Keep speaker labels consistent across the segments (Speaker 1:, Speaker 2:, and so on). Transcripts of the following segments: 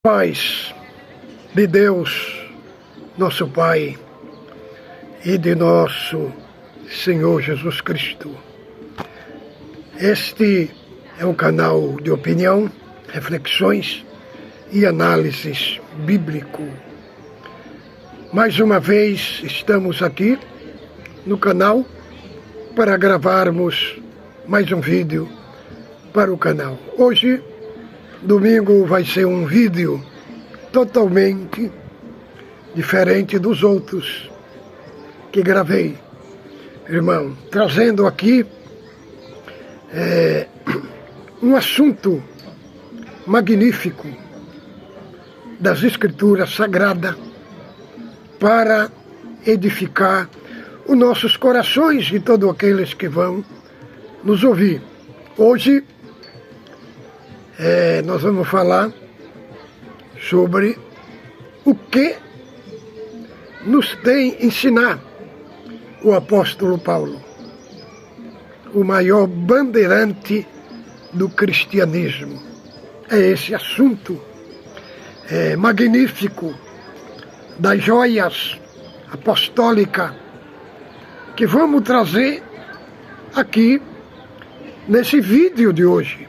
Speaker 1: Paz de Deus, nosso Pai, e de nosso Senhor Jesus Cristo. Este é um canal de opinião, reflexões e análises bíblico. Mais uma vez estamos aqui no canal para gravarmos mais um vídeo para o canal. Hoje, domingo, vai ser um vídeo totalmente diferente dos outros que gravei, irmão, trazendo aqui um assunto magnífico das Escrituras Sagradas para edificar os nossos corações e todos aqueles que vão nos ouvir. Hoje nós vamos falar sobre o que nos tem ensinar o apóstolo Paulo, o maior bandeirante do cristianismo. É esse assunto magnífico das joias apostólicas que vamos trazer aqui nesse vídeo de hoje,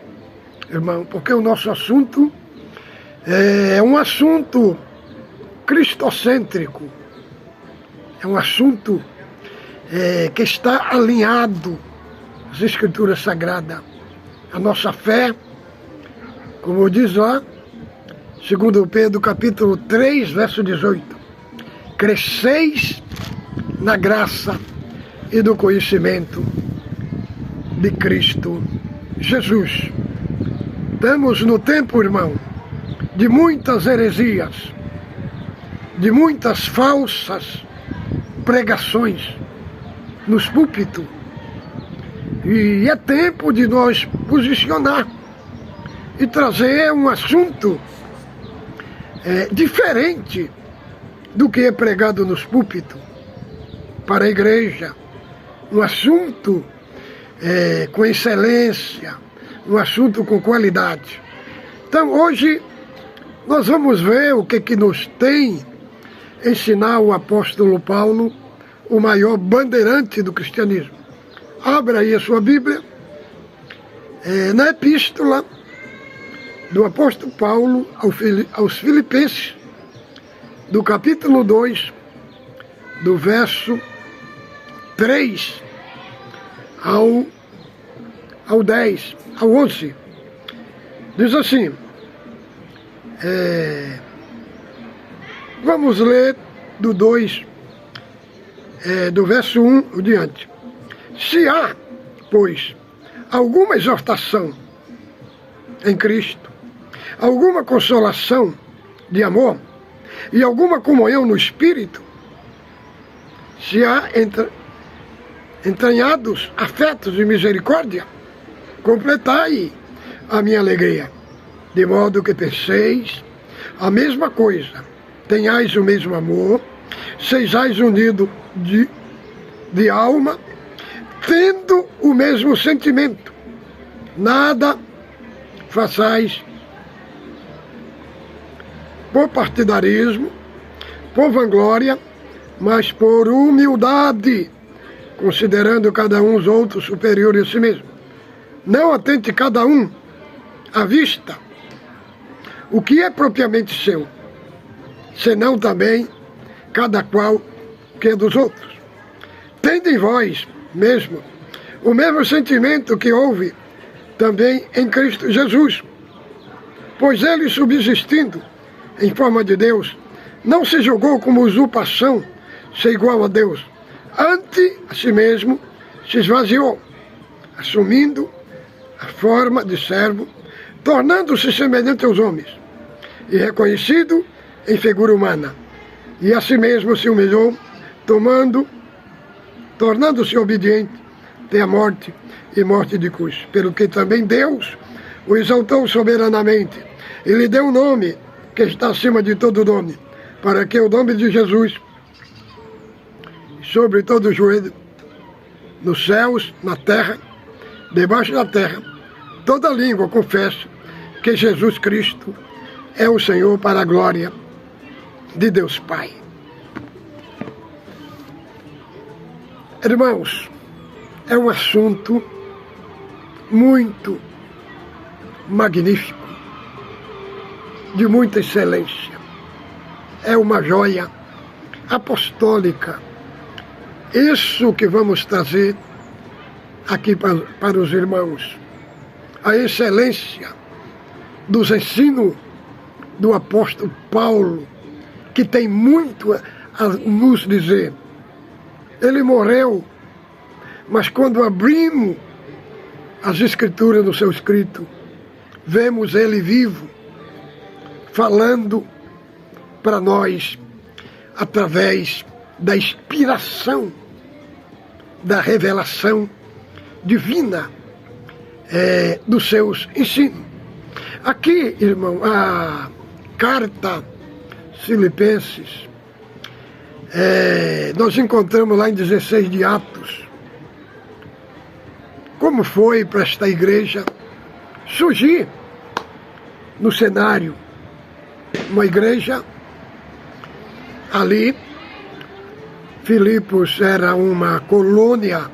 Speaker 1: irmão, porque o nosso assunto é um assunto cristocêntrico, é um assunto que está alinhado às Escrituras Sagradas. A nossa fé, como diz lá, 2 Pedro capítulo 3, verso 18, cresceis na graça e do conhecimento de Cristo Jesus. Estamos no tempo, irmão, de muitas heresias, de muitas falsas pregações nos púlpitos. E é tempo de nós posicionar e trazer um assunto diferente do que é pregado nos púlpitos para a igreja. Um assunto com excelência, um assunto com qualidade. Então hoje nós vamos ver o que nos tem ensinar o apóstolo Paulo, o maior bandeirante do cristianismo. Abra aí a sua Bíblia, na epístola do apóstolo Paulo aos Filipenses, do capítulo 2, do verso 3 ao 10, ao 11, diz assim, vamos ler do 2, do verso 1 em diante. Se há, pois, alguma exortação em Cristo, alguma consolação de amor e alguma comunhão no Espírito, se há entranhados afetos de misericórdia, completai a minha alegria, de modo que penseis a mesma coisa, tenhais o mesmo amor, sejais unidos de alma, tendo o mesmo sentimento, nada façais por partidarismo, por vanglória, mas por humildade, considerando cada um os outros superiores a si mesmo. Não atente cada um à vista o que é propriamente seu, senão também cada qual que é dos outros. Tende em vós mesmo o mesmo sentimento que houve também em Cristo Jesus, pois ele, subsistindo em forma de Deus, não se julgou como usurpação ser igual a Deus. Ante a si mesmo se esvaziou, assumindo a forma de servo, tornando-se semelhante aos homens, e reconhecido em figura humana. E a si mesmo se humilhou, tornando-se obediente até a morte e morte de cruz. Pelo que também Deus o exaltou soberanamente, e lhe deu um nome que está acima de todo nome, para que o nome de Jesus, sobre todo o joelho, nos céus, na terra, debaixo da terra, toda língua confesse que Jesus Cristo é o Senhor para a glória de Deus Pai. Irmãos, é um assunto muito magnífico, de muita excelência. É uma joia apostólica. Isso que vamos trazer aqui para os irmãos. A excelência dos ensinos do apóstolo Paulo, que tem muito a nos dizer. Ele morreu, mas quando abrimos as escrituras no seu escrito, vemos ele vivo, falando para nós através da inspiração, da revelação divina dos seus ensinos. Aqui, irmão, a carta Filipenses, nós encontramos lá em 16 de Atos, como foi para esta igreja surgir no cenário, uma igreja ali. Filipos era uma colônia,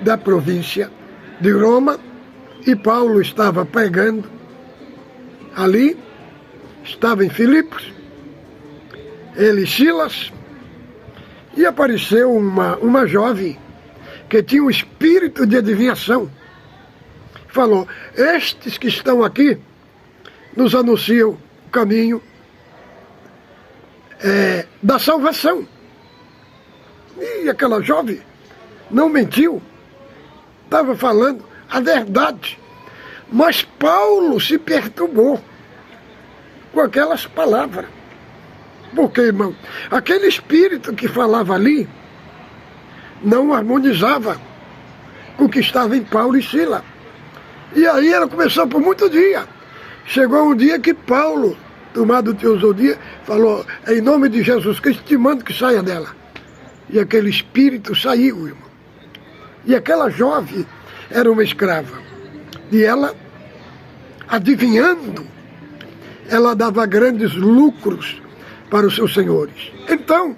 Speaker 1: da província de Roma, e Paulo estava pregando ali, estava em Filipos, ele e Silas, e apareceu uma jovem que tinha um espírito de adivinhação. Falou: estes que estão aqui nos anunciam o caminho da salvação. E aquela jovem não mentiu, estava falando a verdade. Mas Paulo se perturbou com aquelas palavras. Porque, irmão, aquele espírito que falava ali não harmonizava com o que estava em Paulo e Silas. E aí ela começou por muito dia. Chegou um dia que Paulo, tomado de ousadia, falou: em nome de Jesus Cristo, te mando que saia dela. E aquele espírito saiu, irmão. E aquela jovem era uma escrava. E ela, adivinhando, ela dava grandes lucros para os seus senhores. Então,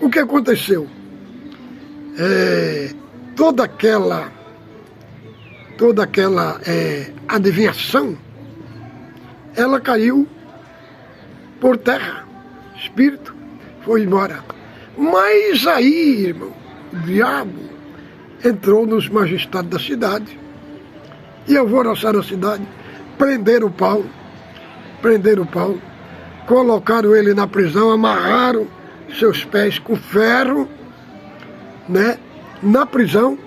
Speaker 1: o que aconteceu? Toda aquela adivinhação, ela caiu por terra. O espírito foi embora. Mas aí, irmão, o diabo entrou nos magistrados da cidade e alvoroçaram a cidade, prenderam Paulo, colocaram ele na prisão, amarraram seus pés com ferro, né, na prisão,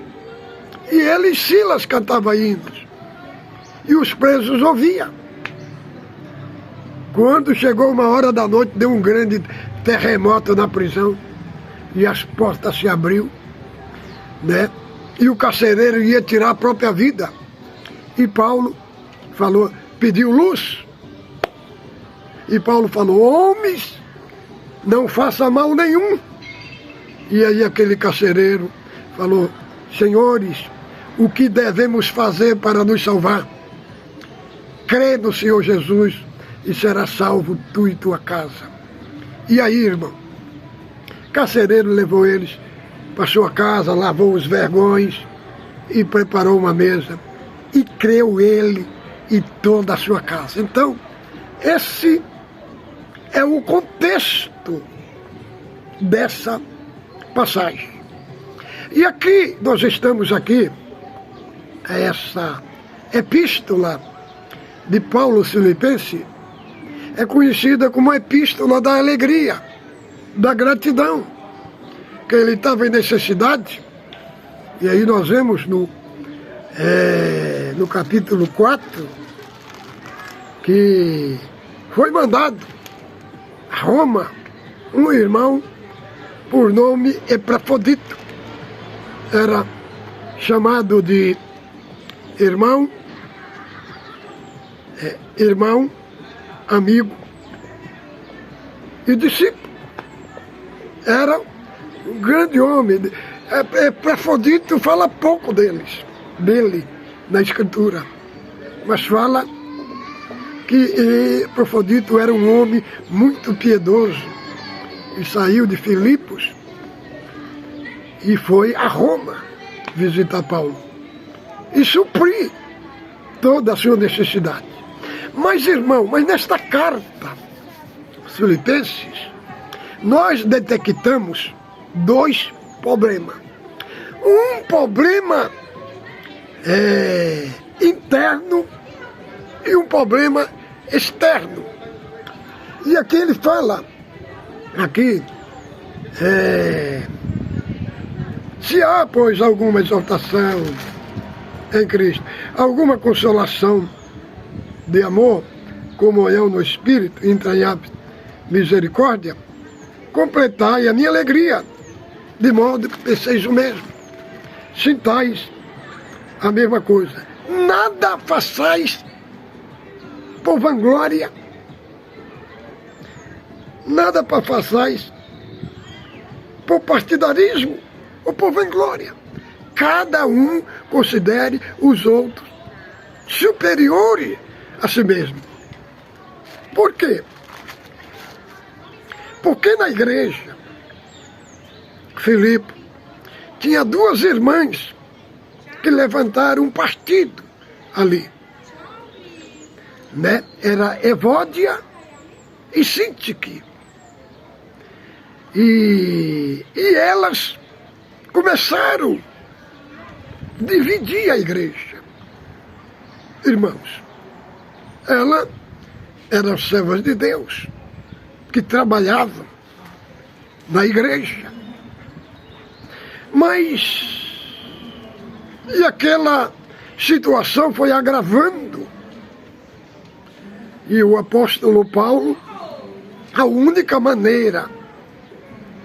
Speaker 1: e ele e Silas cantavam hinos, e os presos ouviam. Quando chegou uma hora da noite, deu um grande terremoto na prisão, e as portas se abriu, né, e o carcereiro ia tirar a própria vida. E Paulo falou, pediu luz. E Paulo falou: homens, não faça mal nenhum. E aí aquele carcereiro falou: senhores, o que devemos fazer para nos salvar? Crê no Senhor Jesus e será salvo tu e tua casa. E aí, irmão, o carcereiro levou eles para sua casa, lavou os vergões e preparou uma mesa. E creu ele e toda a sua casa. Então, esse é o contexto dessa passagem. E aqui, nós estamos aqui, essa epístola de Paulo Filipenses é conhecida como a epístola da alegria, da gratidão, que ele estava em necessidade. E aí nós vemos no capítulo 4, que foi mandado a Roma um irmão por nome Epafrodito. Era chamado de irmão, amigo e discípulo. Era um grande homem. Epafrodito fala pouco dele na Escritura, mas fala que Epafrodito era um homem muito piedoso e saiu de Filipos e foi a Roma visitar Paulo e suprir toda a sua necessidade. Mas, irmão, nesta carta aos Filipenses, nós detectamos dois problemas. Um problema interno e um problema externo. E aqui ele fala, se há, pois, alguma exaltação em Cristo, alguma consolação de amor, comunhão no Espírito, entranhável misericórdia, completai a minha alegria, de modo que penseis o mesmo, sintais a mesma coisa. Nada façais por vanglória, nada façais por partidarismo ou por vanglória. Cada um considere os outros superiores a si mesmo. Por quê? Porque na igreja, Filipe tinha duas irmãs que levantaram um partido ali. Né? Era Evódia e Sintique. E elas começaram a dividir a igreja. Irmãos, elas eram servas de Deus, que trabalhavam na igreja. Mas, e aquela situação foi agravando. E o apóstolo Paulo, a única maneira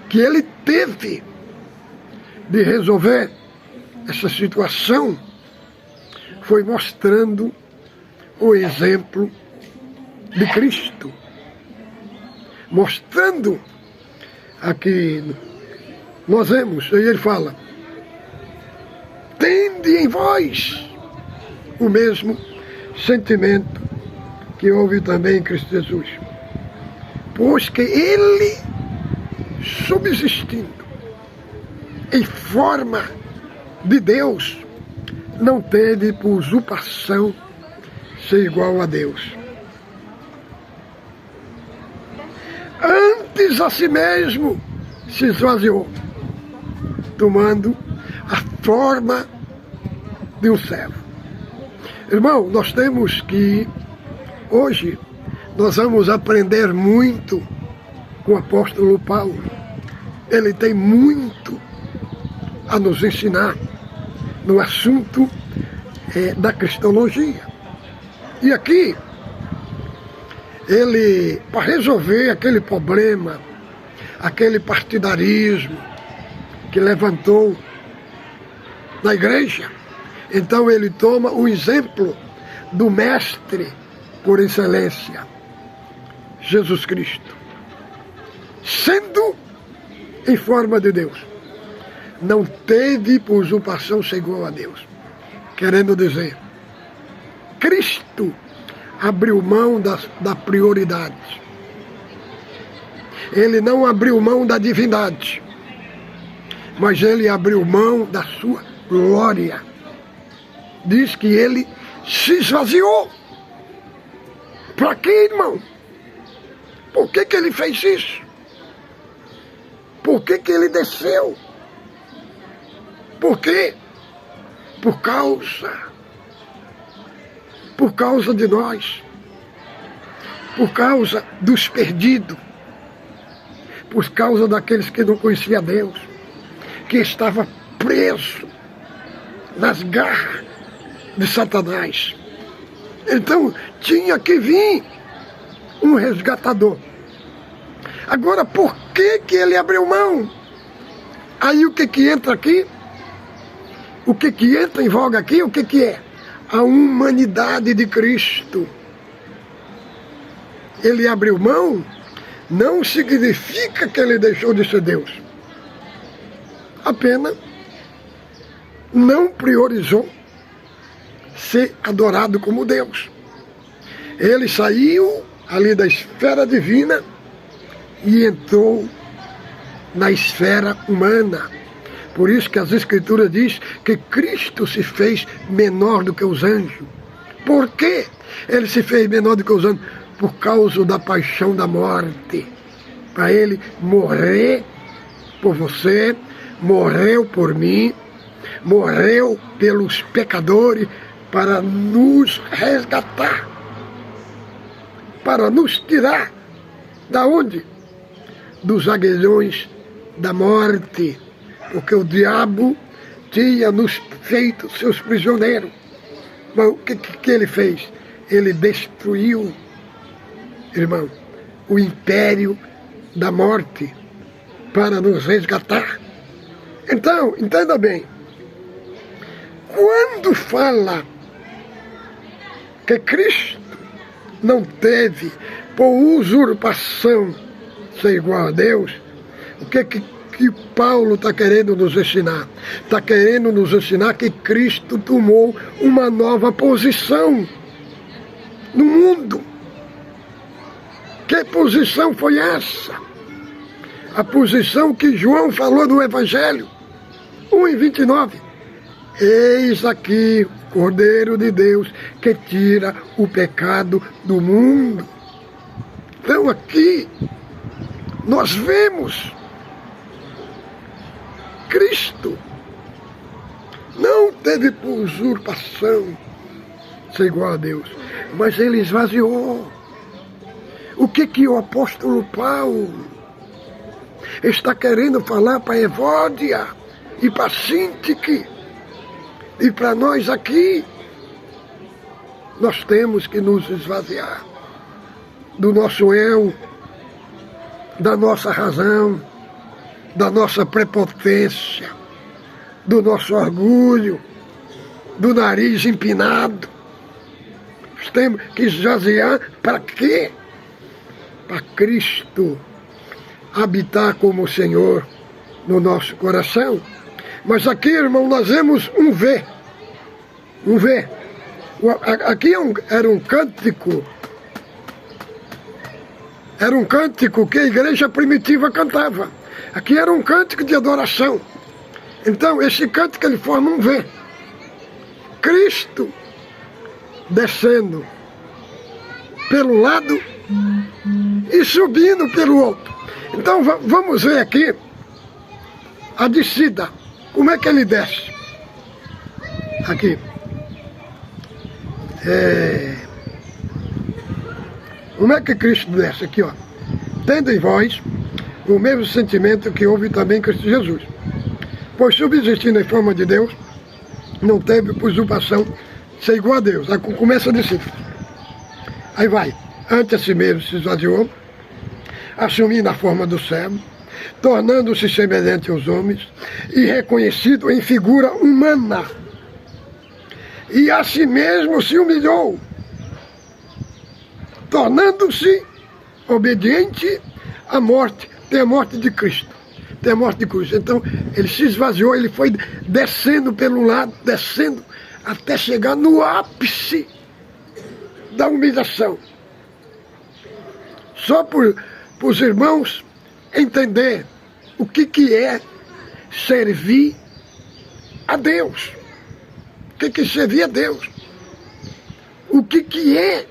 Speaker 1: que ele teve de resolver essa situação foi mostrando o exemplo de Cristo. Mostrando aqui, nós vemos, aí ele fala, tende em vós o mesmo sentimento que houve também em Cristo Jesus. Pois que ele, subsistindo em forma de Deus, não teve por usurpação ser igual a Deus. Antes a si mesmo se esvaziou, tomando a forma de um servo. Irmão, nós temos que, hoje, nós vamos aprender muito com o apóstolo Paulo. Ele tem muito a nos ensinar no assunto da cristologia. E aqui, ele, para resolver aquele problema, aquele partidarismo que levantou na igreja, então ele toma o exemplo do mestre por excelência, Jesus Cristo, sendo em forma de Deus, não teve por usurpação ser igual a Deus. Querendo dizer, Cristo abriu mão da prioridade. Ele não abriu mão da divindade, mas ele abriu mão da sua glória. Diz que ele se esvaziou. Para quê, irmão? Por que ele fez isso? Por que ele desceu? Por quê? Por causa de nós, por causa dos perdidos, por causa daqueles que não conheciam Deus, que estava preso nas garras de Satanás. Então tinha que vir um resgatador. Agora, por que ele abriu mão? Aí o que entra aqui? O que entra em voga aqui? O que é? A humanidade de Cristo. Ele abriu mão, não significa que ele deixou de ser Deus. Apenas não priorizou ser adorado como Deus. Ele saiu ali da esfera divina e entrou na esfera humana. Por isso que as Escrituras diz que Cristo se fez menor do que os anjos. Por quê? Ele se fez menor do que os anjos? Por causa da paixão da morte. Para ele morrer por você, morreu por mim, morreu pelos pecadores para nos resgatar, para nos tirar da onde? Dos aguilhões da morte, porque o diabo tinha nos feito seus prisioneiros. Mas o que ele fez? Ele destruiu, irmão, o império da morte para nos resgatar. Então, entenda bem, quando fala que Cristo não teve por usurpação ser igual a Deus, o que Paulo está querendo nos ensinar? Está querendo nos ensinar que Cristo tomou uma nova posição no mundo. Que posição foi essa? A posição que João falou no Evangelho 1:29. Eis aqui o Cordeiro de Deus que tira o pecado do mundo. Então aqui nós vemos Cristo não teve por usurpação ser igual a Deus, mas ele esvaziou. O que o apóstolo Paulo está querendo falar para Evódia e para Sintique e para nós aqui? Nós temos que nos esvaziar do nosso eu, da nossa razão, da nossa prepotência, do nosso orgulho, do nariz empinado. Nós temos que esvaziar para quê? Para Cristo habitar como Senhor no nosso coração. Mas aqui, irmão, nós vemos um V. Um V. Aqui era um cântico. Era um cântico que a igreja primitiva cantava. Aqui era um cântico de adoração. Então, esse cântico ele forma um V. Cristo descendo pelo lado e subindo pelo outro. Então, vamos ver aqui a descida. Como é que ele desce? Aqui. Como é que Cristo desce? Aqui, ó. Tendo em vós o mesmo sentimento que houve também em Cristo Jesus. Pois subsistindo em forma de Deus, não teve por usurpação ser igual a Deus. Aí começa a descer. Aí vai. Ante a si mesmo se esvaziou, assumindo a forma do servo, tornando-se semelhante aos homens e reconhecido em figura humana. E a si mesmo se humilhou, tornando-se obediente à morte. Tem a morte de Cristo. Tem a morte de cruz. Então, ele se esvaziou, ele foi descendo pelo lado, descendo, até chegar no ápice da humilhação. Só para os irmãos entender o que é servir a Deus. O que é servir a Deus? O que é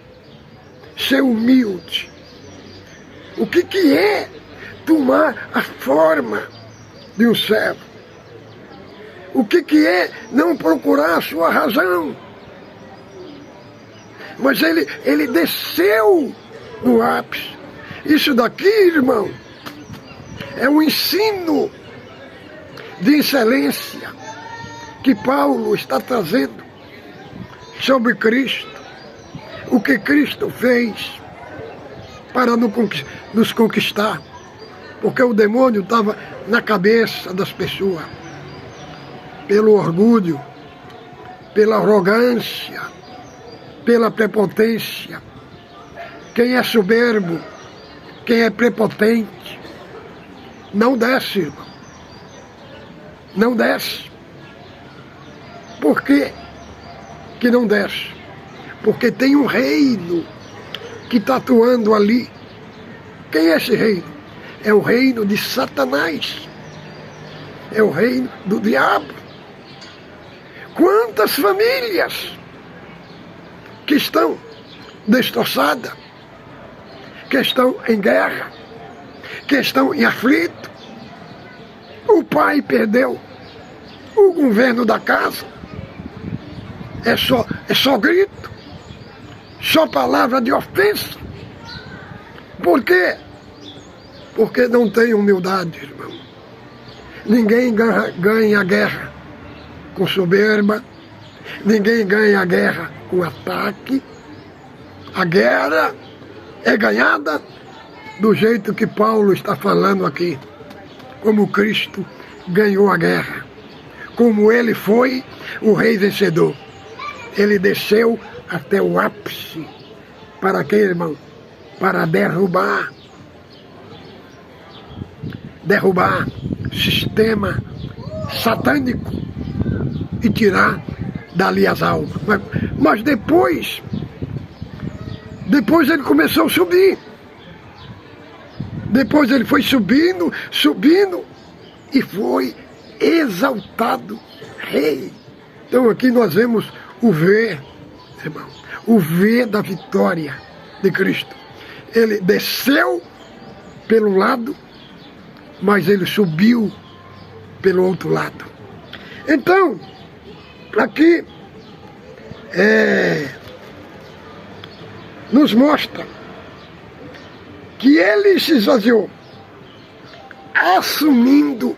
Speaker 1: ser humilde? O que é tomar a forma de um servo? O que é não procurar a sua razão? Mas ele desceu no ápice. Isso daqui, irmão, é um ensino de excelência que Paulo está trazendo sobre Cristo. O que Cristo fez para nos conquistar. Porque o demônio estava na cabeça das pessoas. Pelo orgulho, pela arrogância, pela prepotência. Quem é soberbo, quem é prepotente, não desce, irmão. Não desce. Por quê que não desce? Porque tem um reino que está atuando ali. Quem é esse reino? É o reino de Satanás. É o reino do diabo. Quantas famílias que estão destroçadas, que estão em guerra, que estão em aflito. O pai perdeu o governo da casa. É só grito, só palavra de ofensa. Por quê? Porque não tem humildade, irmão. Ninguém ganha a guerra com soberba, ninguém ganha a guerra com ataque. A guerra é ganhada do jeito que Paulo está falando aqui, como Cristo ganhou a guerra, como ele foi o rei vencedor. Ele desceu até o ápice. Para quê, irmão? Para derrubar sistema satânico e tirar dali as almas. Mas depois ele começou a subir. Depois ele foi subindo e foi exaltado rei. Então aqui nós vemos o V, irmão, o V da vitória de Cristo. Ele desceu pelo lado, mas ele subiu pelo outro lado. Então, aqui nos mostra que ele se esvaziou, assumindo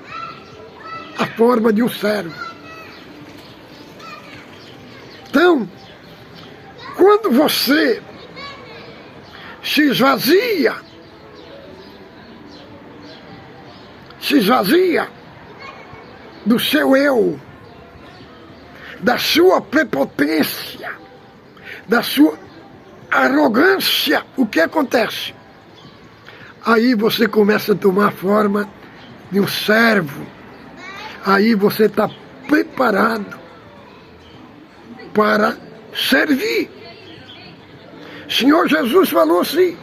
Speaker 1: a forma de um servo. Então, quando você se esvazia do seu eu, da sua prepotência, da sua arrogância, o que acontece? Aí você começa a tomar a forma de um servo. Aí você está preparado para servir. Senhor Jesus falou assim: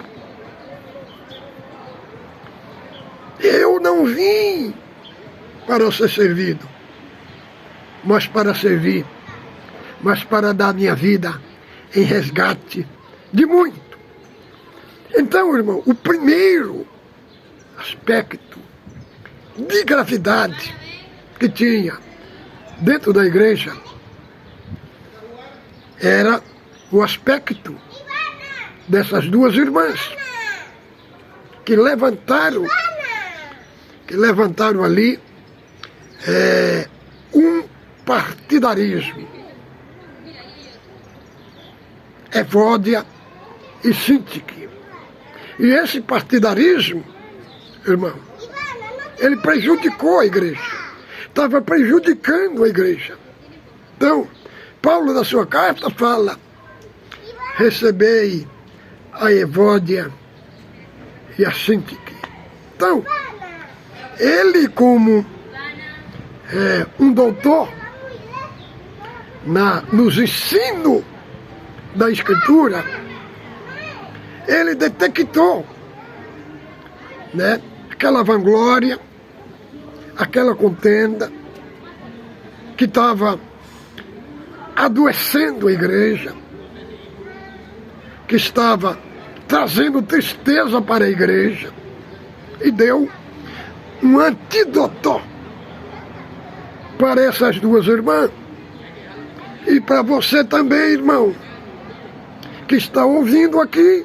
Speaker 1: eu não vim para ser servido, mas para servir, mas para dar minha vida em resgate de muito. Então, irmão, o primeiro aspecto de gravidade que tinha dentro da igreja era o aspecto dessas duas irmãs que levantaram ali um partidarismo. Evódia e Sintique. E esse partidarismo, irmão, ele prejudicou a igreja. Estava prejudicando a igreja. Então, Paulo, na sua carta, fala: recebei a Evódia e a Sintique. Então, ele, como um doutor nos ensinos da Escritura, ele detectou, né, aquela vanglória, aquela contenda que estava adoecendo a igreja, que estava trazendo tristeza para a igreja, e deu um antídoto para essas duas irmãs. E para você também, irmão, que está ouvindo aqui.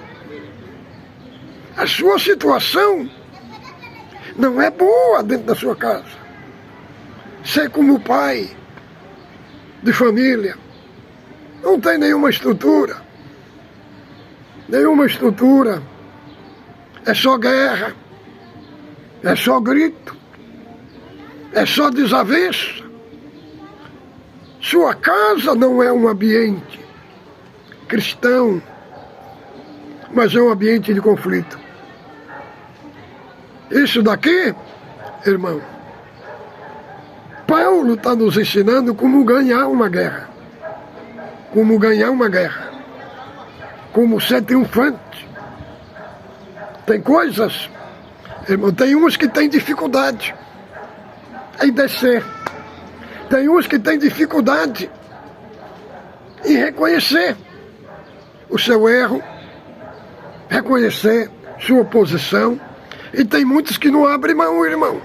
Speaker 1: A sua situação não é boa dentro da sua casa. Você, como pai de família, não tem nenhuma estrutura. É só guerra, é só grito, é só desavença. Sua casa não é um ambiente cristão, mas é um ambiente de conflito. Isso daqui, irmão, Paulo está nos ensinando como ganhar uma guerra. Como ganhar uma guerra. Como ser triunfante. Tem coisas, irmão, tem uns que têm dificuldade em descer. Tem uns que têm dificuldade em reconhecer o seu erro, reconhecer sua posição. E tem muitos que não abrem mão, irmão.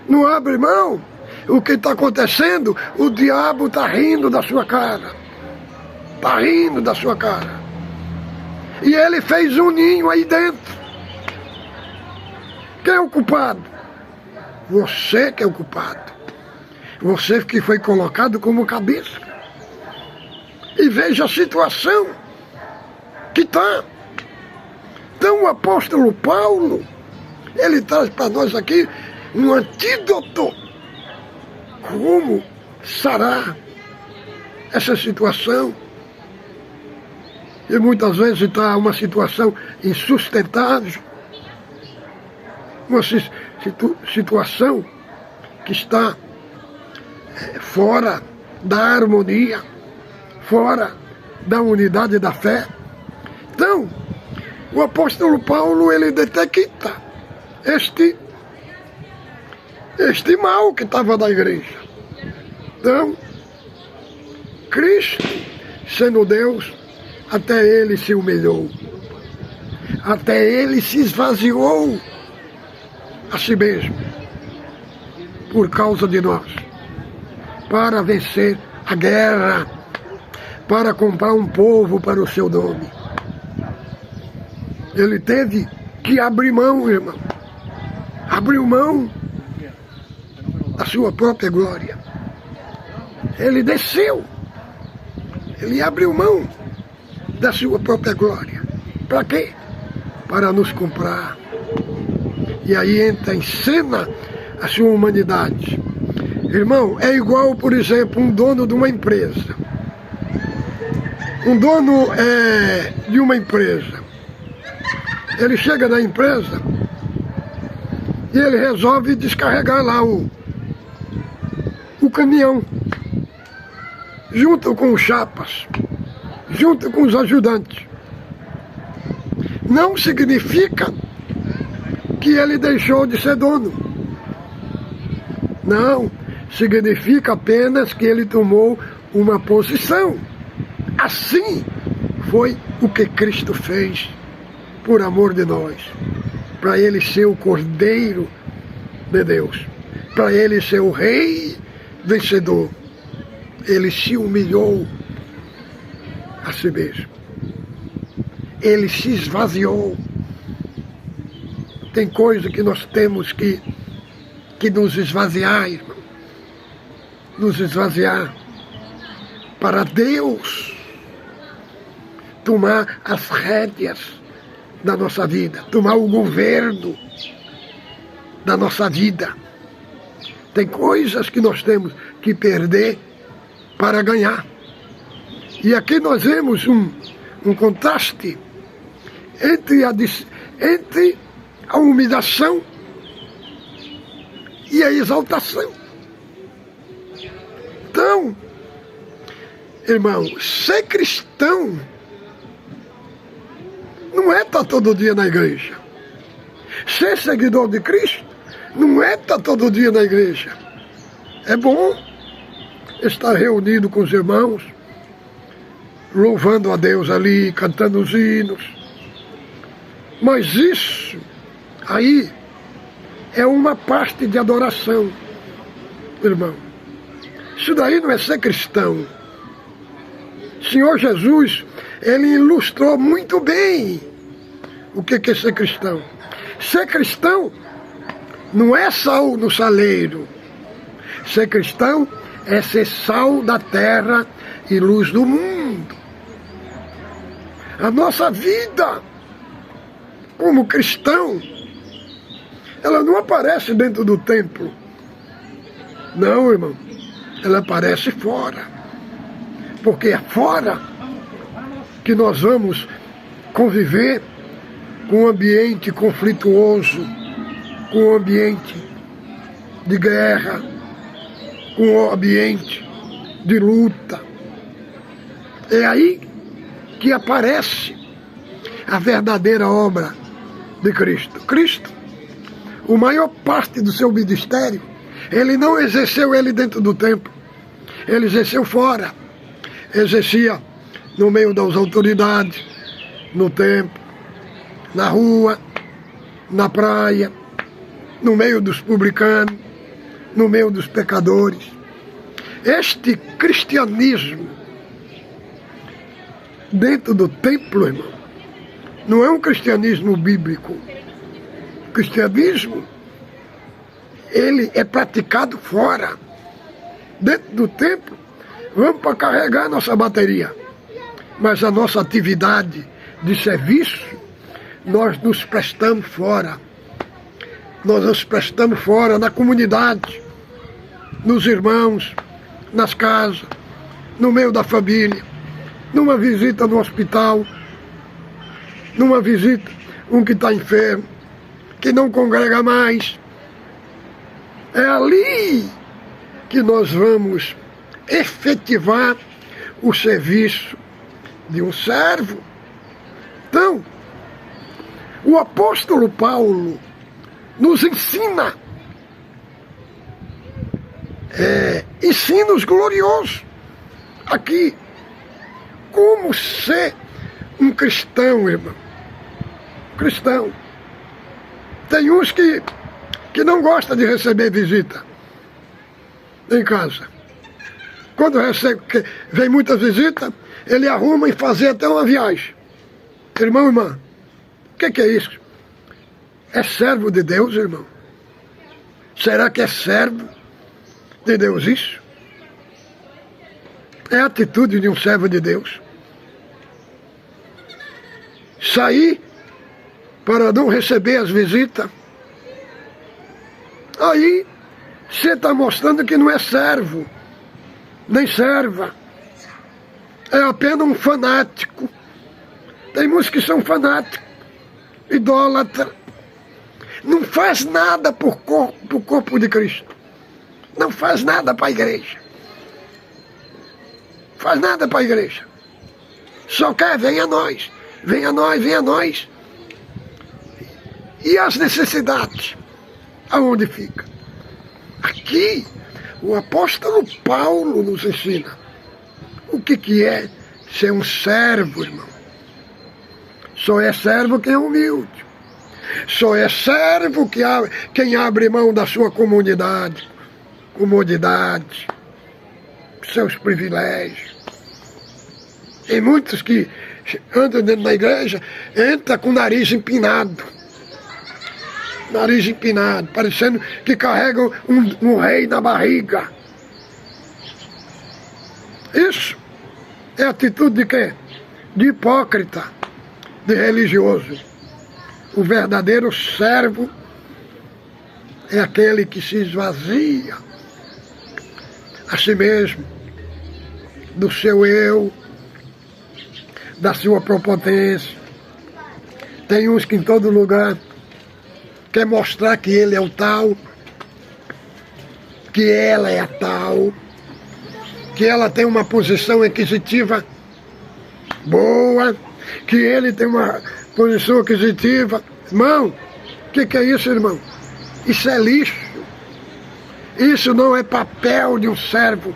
Speaker 1: Não abrem mão. O que está acontecendo? O diabo está rindo da sua cara. Está rindo da sua cara. E ele fez um ninho aí dentro. Quem é o culpado? Você que é o culpado. Você que foi colocado como cabeça. E veja a situação que está. Então o apóstolo Paulo, ele traz para nós aqui um antídoto. Como sarar essa situação? E muitas vezes está uma situação insustentável. Uma situação que está fora da harmonia, fora da unidade da fé. Então, o apóstolo Paulo, ele detecta este mal que estava na igreja. Então, Cristo, sendo Deus, até ele se humilhou. Até ele se esvaziou a si mesmo, por causa de nós, para vencer a guerra, para comprar um povo para o seu nome. Ele teve que abrir mão, irmão. Abriu mão da sua própria glória. Ele desceu. Ele abriu mão da sua própria glória. Para quê? Para nos comprar. E aí entra em cena a sua humanidade. Irmão, é igual, por exemplo, um dono de uma empresa. Um dono de uma empresa. Ele chega na empresa e ele resolve descarregar lá o caminhão, junto com os chapas, junto com os ajudantes. Não significa que ele deixou de ser dono. Não, significa apenas que ele tomou uma posição. Assim foi o que Cristo fez por amor de nós, para ele ser o Cordeiro de Deus, para ele ser o Rei vencedor. Ele se humilhou a si mesmo. Ele se esvaziou. Tem coisa que nós temos que nos esvaziar, irmão. Nos esvaziar para Deus tomar as rédeas da nossa vida, tomar o governo da nossa vida. Tem coisas que nós temos que perder para ganhar. E aqui nós vemos um contraste entre a humilhação e a exaltação. Então, irmão, ser cristão não é estar todo dia na igreja. Ser seguidor de Cristo não é estar todo dia na igreja. É bom estar reunido com os irmãos, louvando a Deus ali, cantando os hinos. Mas isso aí é uma parte de adoração, irmão. Isso daí não é ser cristão. Senhor Jesus, ele ilustrou muito bem o que é ser cristão. Ser cristão não é sal no saleiro. Ser cristão é ser sal da terra e luz do mundo. A nossa vida como cristão, ela não aparece dentro do templo. Não, irmão. Ela aparece fora. Porque é fora que nós vamos conviver com um ambiente conflituoso, com um ambiente de guerra, com um ambiente de luta. É aí que aparece a verdadeira obra de Cristo. Cristo, a maior parte do seu ministério, ele não exerceu ele dentro do templo. Ele exerceu fora. Exercia no meio das autoridades, no templo, na rua, na praia, no meio dos publicanos, no meio dos pecadores. Este cristianismo dentro do templo, irmão, não é um cristianismo bíblico. O cristianismo, ele é praticado fora. Dentro do templo, vamos para carregar nossa bateria. Mas a nossa atividade de serviço, nós nos prestamos fora. Nós nos prestamos fora na comunidade, nos irmãos, nas casas, no meio da família, numa visita no hospital, numa visita, um que está enfermo, que não congrega mais. É ali que nós vamos efetivar o serviço de um servo. Então, o apóstolo Paulo nos ensina ensinos gloriosos aqui, como ser um cristão, irmão. Cristão. Tem uns que não gostam de receber visita em casa. Quando vem muita visita, ele arruma e faz até uma viagem. Irmão, irmã, o que é isso? É servo de Deus, irmão? Será que é servo de Deus isso? É a atitude de um servo de Deus. Sair para não receber as visitas. Aí você está mostrando que não é servo, nem serva. É apenas um fanático. Tem muitos que são fanáticos, idólatras. Não faz nada por corpo de Cristo. Não faz nada para a igreja. Faz nada para a igreja. Só quer, venha a nós. Venha a nós, venha a nós. E as necessidades? Aonde fica? Aqui, o apóstolo Paulo nos ensina o que é ser um servo, irmão. Só é servo quem é humilde. Só é servo quem abre mão da sua comodidade, seus privilégios. Tem muitos que andam dentro da igreja, entram com o nariz empinado. Nariz empinado, parecendo que carregam um rei na barriga. Isso é atitude de quê? De hipócrita, de religioso. O verdadeiro servo é aquele que se esvazia a si mesmo, do seu eu, da sua prepotência. Tem uns que em todo lugar quer mostrar que ele é o tal, que ela é a tal, que ela tem uma posição aquisitiva boa, que ele tem uma posição aquisitiva. Irmão, o que é isso, irmão? Isso é lixo. Isso não é papel de um servo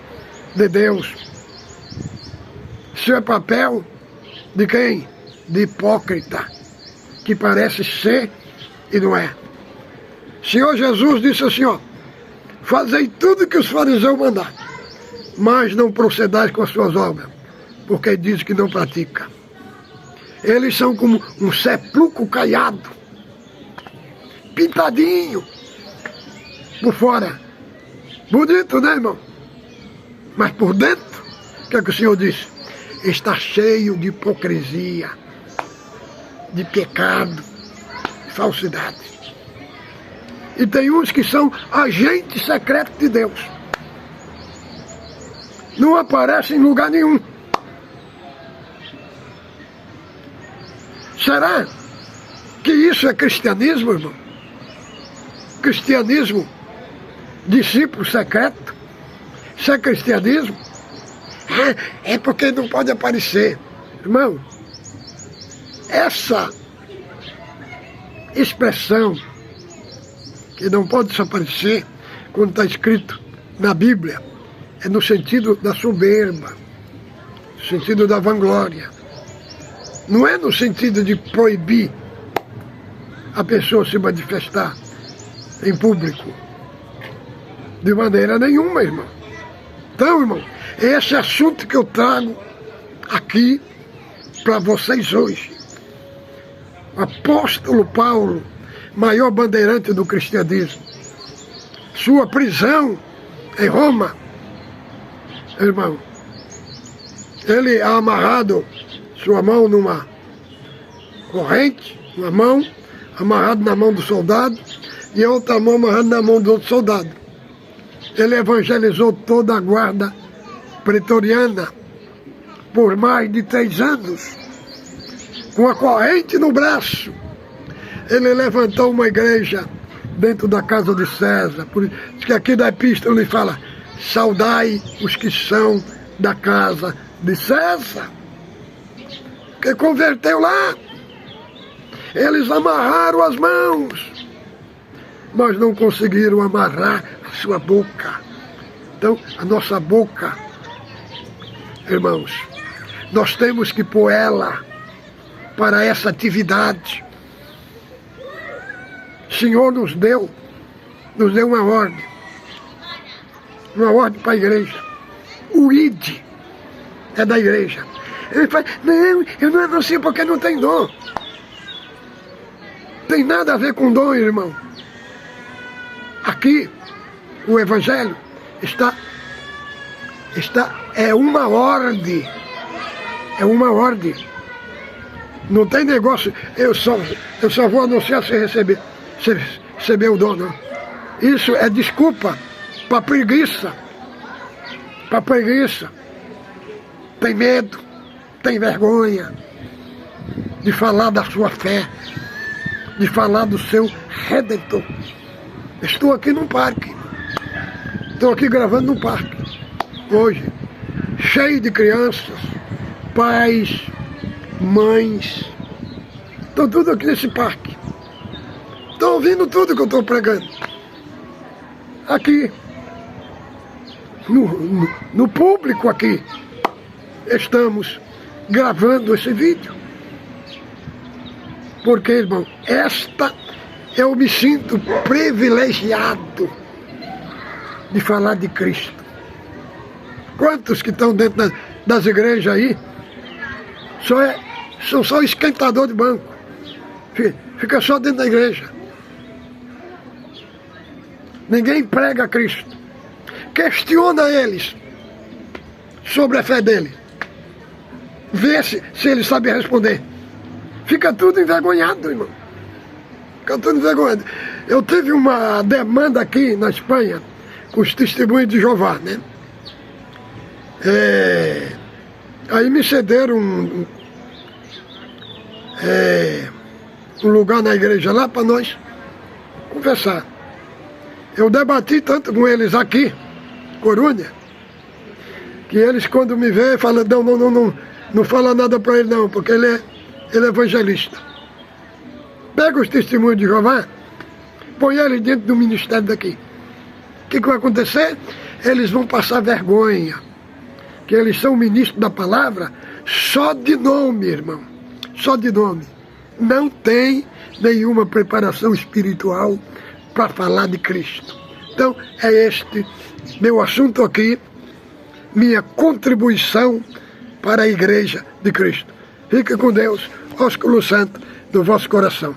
Speaker 1: de Deus. Isso é papel de quem? De hipócrita, que parece ser e não é. Senhor Jesus disse assim, ó: fazei tudo que os fariseus mandaram, mas não procedais com as suas obras, porque diz que não pratica. Eles são como um sepulcro caiado, pintadinho por fora. Bonito, né, irmão? Mas por dentro, o que é que o Senhor disse? Está cheio de hipocrisia, de pecado, de falsidade. E tem uns que são agentes secretos de Deus. Não aparecem em lugar nenhum. Será que isso é cristianismo, irmão? Cristianismo, discípulo secreto? Isso é cristianismo? É porque não pode aparecer. Irmão, expressão que não pode desaparecer quando está escrito na Bíblia, é no sentido da soberba, no sentido da vanglória. Não é no sentido de proibir a pessoa se manifestar em público. De maneira nenhuma, irmão. Então, irmão, é esse assunto que eu trago aqui para vocês hoje. O apóstolo Paulo, maior bandeirante do cristianismo, sua prisão em Roma, irmão, ele é amarrado, sua mão numa corrente, uma mão amarrado na mão do soldado e a outra mão amarrada na mão do outro soldado. Ele evangelizou toda a guarda pretoriana por mais de 3 anos, com a corrente no braço. Ele levantou uma igreja dentro da casa de César. Por isso que aqui da epístola ele fala: saudai os que são da casa de César, que converteu lá. Eles amarraram as mãos, mas não conseguiram amarrar a sua boca. Então, a nossa boca, irmãos, nós temos que pôr ela para essa atividade. O Senhor nos deu uma ordem para a igreja. O ID é da igreja. Ele fala: não, eu não anuncio porque não tem dom. Tem nada a ver com dom, irmão. Aqui, o Evangelho é uma ordem. É uma ordem. Não tem negócio, eu só vou anunciar se receber o dom, não. Isso é desculpa para preguiça. Para preguiça. Tem medo, tem vergonha de falar da sua fé, de falar do seu Redentor. Estou aqui num parque. Estou aqui gravando num parque. Hoje, cheio de crianças, pais, mães. Estão tudo aqui nesse parque. Estão ouvindo tudo que eu estou pregando. Aqui. No público aqui. Estamos gravando esse vídeo. Porque, irmão, eu me sinto privilegiado de falar de Cristo. Quantos que estão dentro das igrejas aí são só esquentador de banco. Fica só dentro da igreja. Ninguém prega Cristo. Questiona eles sobre a fé dele. Vê se ele sabe responder. Fica tudo envergonhado, irmão. Fica tudo envergonhado. Eu tive uma demanda aqui na Espanha com os testemunhos de Jeová, né? Aí me cederam um lugar na igreja lá para nós conversar. Eu debati tanto com eles aqui, Corunha, que eles quando me veem falam: não fala nada para ele não, porque ele é evangelista. Pega os testemunhos de Jeová, põe eles dentro do ministério daqui. O que vai acontecer? Eles vão passar vergonha, que eles são ministros da palavra só de nome, irmão. Só de nome. Não tem nenhuma preparação espiritual para falar de Cristo. Então, é este meu assunto aqui, minha contribuição para a Igreja de Cristo. Fique com Deus, ósculo santo do vosso coração.